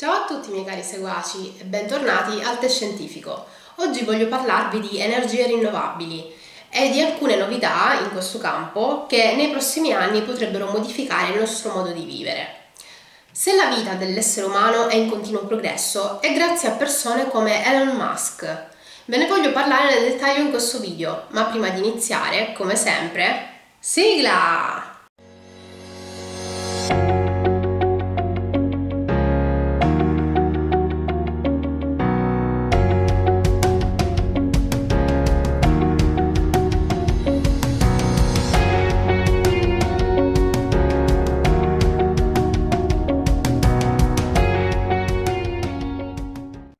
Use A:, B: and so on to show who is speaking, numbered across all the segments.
A: Ciao a tutti miei cari seguaci e bentornati al Test Scientifico. Oggi voglio parlarvi di energie rinnovabili e di alcune novità in questo campo che nei prossimi anni potrebbero modificare il nostro modo di vivere. Se la vita dell'essere umano è in continuo progresso è grazie a persone come Elon Musk. Ve ne voglio parlare nel dettaglio in questo video, ma prima di iniziare, come sempre, sigla!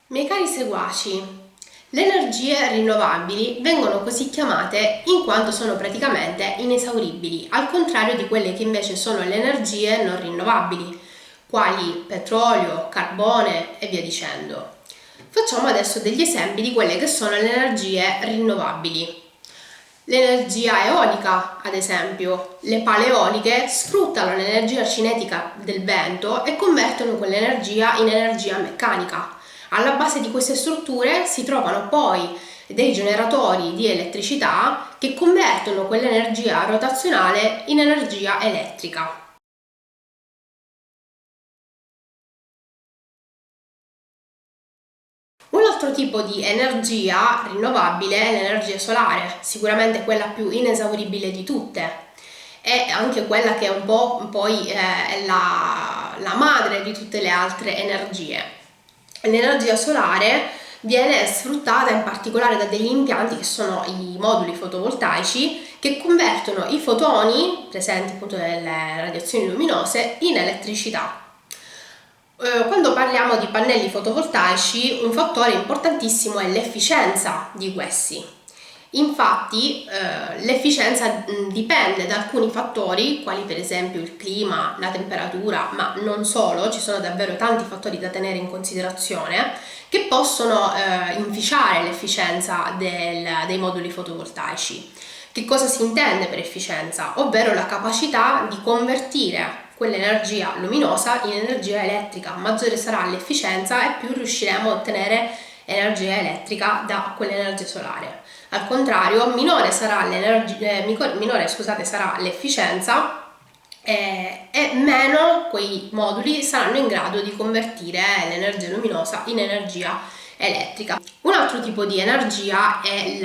A: Miei cari seguaci, le energie rinnovabili vengono così chiamate in quanto sono praticamente inesauribili, al contrario di quelle che invece sono le energie non rinnovabili, quali petrolio, carbone e via dicendo. Facciamo adesso degli esempi di quelle che sono le energie rinnovabili. L'energia eolica, ad esempio, le pale eoliche sfruttano l'energia cinetica del vento e convertono quell'energia in energia meccanica. Alla base di queste strutture si trovano poi dei generatori di elettricità che convertono quell'energia rotazionale in energia elettrica. Un altro tipo di energia rinnovabile è l'energia solare, sicuramente quella più inesauribile di tutte. È anche quella che è un po' poi è la madre di tutte le altre energie. L'energia solare viene sfruttata in particolare da degli impianti che sono i moduli fotovoltaici che convertono i fotoni presenti appunto nelle radiazioni luminose in elettricità. Quando parliamo di pannelli fotovoltaici, un fattore importantissimo è l'efficienza di questi. Infatti, l'efficienza dipende da alcuni fattori, quali per esempio il clima, la temperatura, ma non solo, ci sono davvero tanti fattori da tenere in considerazione che possono inficiare l'efficienza dei moduli fotovoltaici. Che cosa si intende per efficienza? Ovvero la capacità di convertire quell'energia luminosa in energia elettrica. Maggiore sarà l'efficienza e più riusciremo a ottenere energia elettrica da quell'energia solare. Al contrario, minore sarà l'efficienza e meno quei moduli saranno in grado di convertire l'energia luminosa in energia elettrica. Un altro tipo di energia è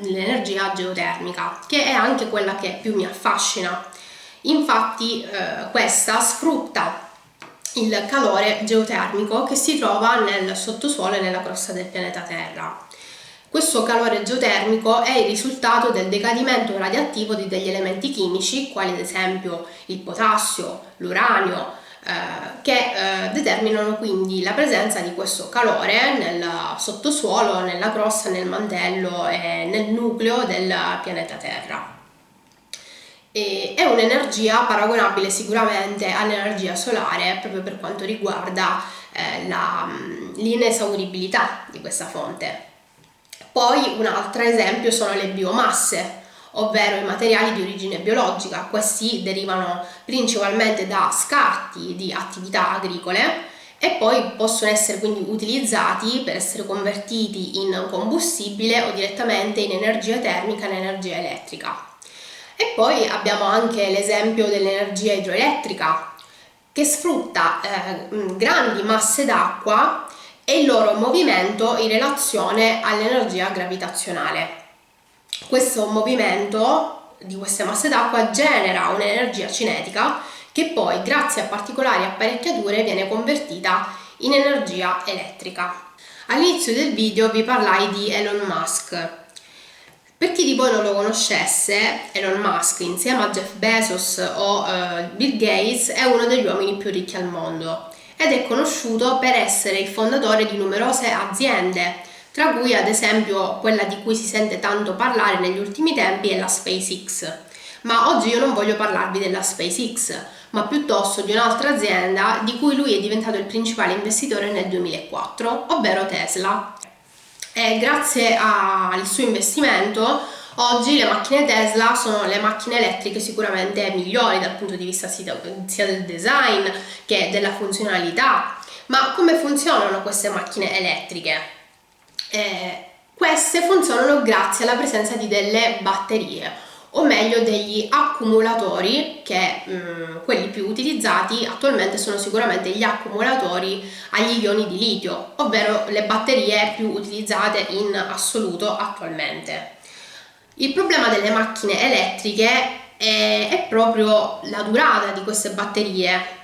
A: l'energia geotermica, che è anche quella che più mi affascina. Infatti questa sfrutta il calore geotermico che si trova nel sottosuolo e nella crosta del pianeta Terra. Questo calore geotermico è il risultato del decadimento radioattivo di degli elementi chimici, quali ad esempio il potassio, l'uranio, che determinano quindi la presenza di questo calore nel sottosuolo, nella crosta, nel mantello e nel nucleo del pianeta Terra. È un'energia paragonabile sicuramente all'energia solare proprio per quanto riguarda l'inesauribilità di questa fonte. Poi un altro esempio sono le biomasse, ovvero i materiali di origine biologica. Questi derivano principalmente da scarti di attività agricole e poi possono essere quindi utilizzati per essere convertiti in combustibile o direttamente in energia termica e in energia elettrica. E poi abbiamo anche l'esempio dell'energia idroelettrica, che sfrutta grandi masse d'acqua e il loro movimento in relazione all'energia gravitazionale. Questo movimento di queste masse d'acqua genera un'energia cinetica che poi, grazie a particolari apparecchiature, viene convertita in energia elettrica. All'inizio del video vi parlai di Elon Musk. Per chi di voi non lo conoscesse, Elon Musk, insieme a Jeff Bezos o Bill Gates, è uno degli uomini più ricchi al mondo ed è conosciuto per essere il fondatore di numerose aziende, tra cui ad esempio quella di cui si sente tanto parlare negli ultimi tempi è la SpaceX. Ma oggi io non voglio parlarvi della SpaceX, ma piuttosto di un'altra azienda di cui lui è diventato il principale investitore nel 2004, ovvero Tesla. E grazie al suo investimento Oggi le macchine Tesla sono le macchine elettriche sicuramente migliori dal punto di vista sia del design che della funzionalità. Ma come funzionano queste macchine elettriche? Queste funzionano grazie alla presenza di delle batterie, o meglio degli accumulatori, che quelli più utilizzati attualmente sono sicuramente gli accumulatori agli ioni di litio, ovvero le batterie più utilizzate in assoluto attualmente. Il problema delle macchine elettriche è proprio la durata di queste batterie.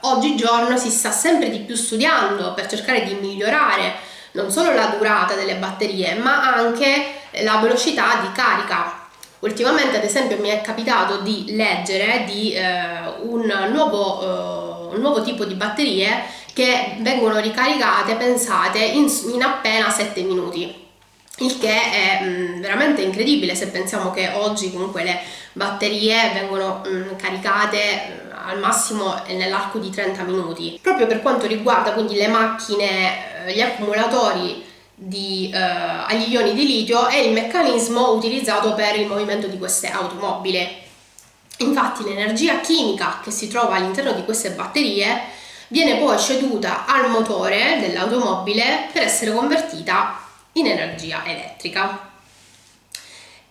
A: Oggigiorno si sta sempre di più studiando per cercare di migliorare non solo la durata delle batterie, ma anche la velocità di carica. Ultimamente, ad esempio, mi è capitato di leggere di un nuovo tipo di batterie che vengono ricaricate, pensate, in appena 7 minuti. Il che è veramente incredibile se pensiamo che oggi comunque le batterie vengono caricate al massimo nell'arco di 30 minuti. Proprio per quanto riguarda quindi le macchine, gli accumulatori agli ioni di litio, è il meccanismo utilizzato per il movimento di queste automobili. Infatti l'energia chimica che si trova all'interno di queste batterie viene poi ceduta al motore dell'automobile per essere convertita in energia elettrica.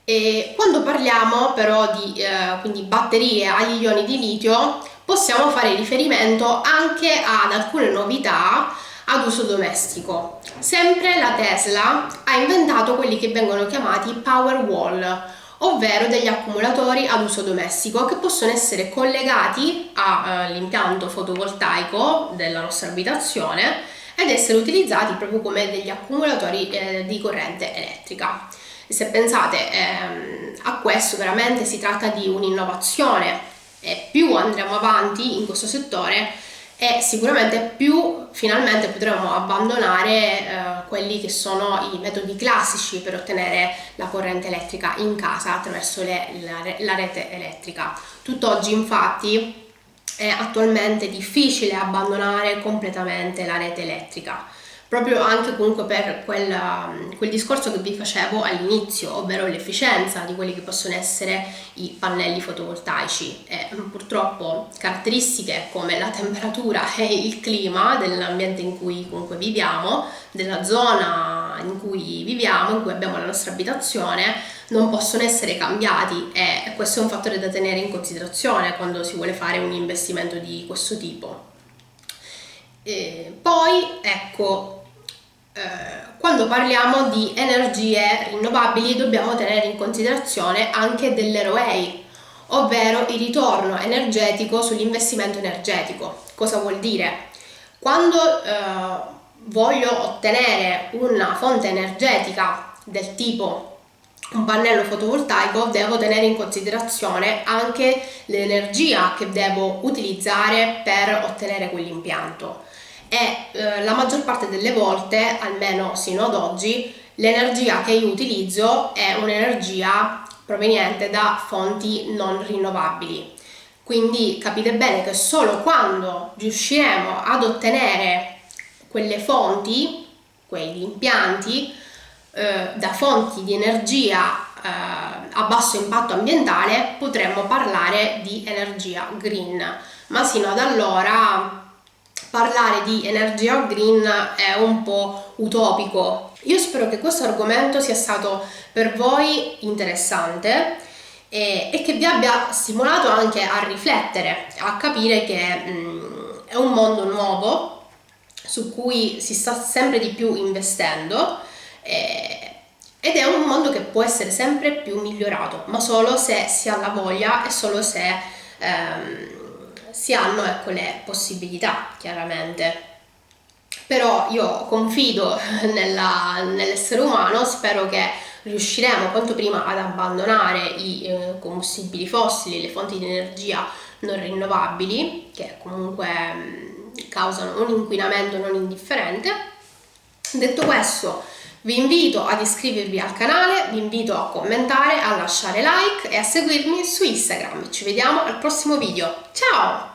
A: E quando parliamo però di quindi batterie agli ioni di litio, possiamo fare riferimento anche ad alcune novità ad uso domestico. Sempre la Tesla ha inventato quelli che vengono chiamati power wall, ovvero degli accumulatori ad uso domestico che possono essere collegati all'impianto fotovoltaico della nostra abitazione ed essere utilizzati proprio come degli accumulatori di corrente elettrica. E se pensate a questo, veramente si tratta di un'innovazione, e più andremo avanti in questo settore e sicuramente più finalmente potremo abbandonare quelli che sono i metodi classici per ottenere la corrente elettrica in casa attraverso la rete elettrica. Tutt'oggi infatti è attualmente difficile abbandonare completamente la rete elettrica, proprio anche comunque per quel discorso che vi facevo all'inizio, ovvero l'efficienza di quelli che possono essere i pannelli fotovoltaici. E purtroppo caratteristiche come la temperatura e il clima dell'ambiente in cui comunque viviamo, della zona in cui viviamo, in cui abbiamo la nostra abitazione, non possono essere cambiati, e questo è un fattore da tenere in considerazione quando si vuole fare un investimento di questo tipo. Poi ecco, quando parliamo di energie rinnovabili dobbiamo tenere in considerazione anche dell'ROE, ovvero il ritorno energetico sull'investimento energetico. Cosa vuol dire? Quando voglio ottenere una fonte energetica del tipo un pannello fotovoltaico, devo tenere in considerazione anche l'energia che devo utilizzare per ottenere quell'impianto. E la maggior parte delle volte, almeno sino ad oggi, l'energia che io utilizzo è un'energia proveniente da fonti non rinnovabili. Quindi capite bene che solo quando riusciremo ad ottenere quelle fonti, quegli impianti da fonti di energia a basso impatto ambientale, potremmo parlare di energia green, ma sino ad allora parlare di energia green è un po' utopico. Io spero che questo argomento sia stato per voi interessante e che vi abbia stimolato anche a riflettere, a capire che è un mondo nuovo su cui si sta sempre di più investendo ed è un mondo che può essere sempre più migliorato, ma solo se si ha la voglia e solo se si hanno, ecco, le possibilità, chiaramente. Però io confido nell'essere umano, spero che riusciremo quanto prima ad abbandonare i combustibili fossili, le fonti di energia non rinnovabili, che comunque causano un inquinamento non indifferente. Detto questo, vi invito ad iscrivervi al canale, vi invito a commentare, a lasciare like e a seguirmi su Instagram. Ci vediamo al prossimo video. Ciao!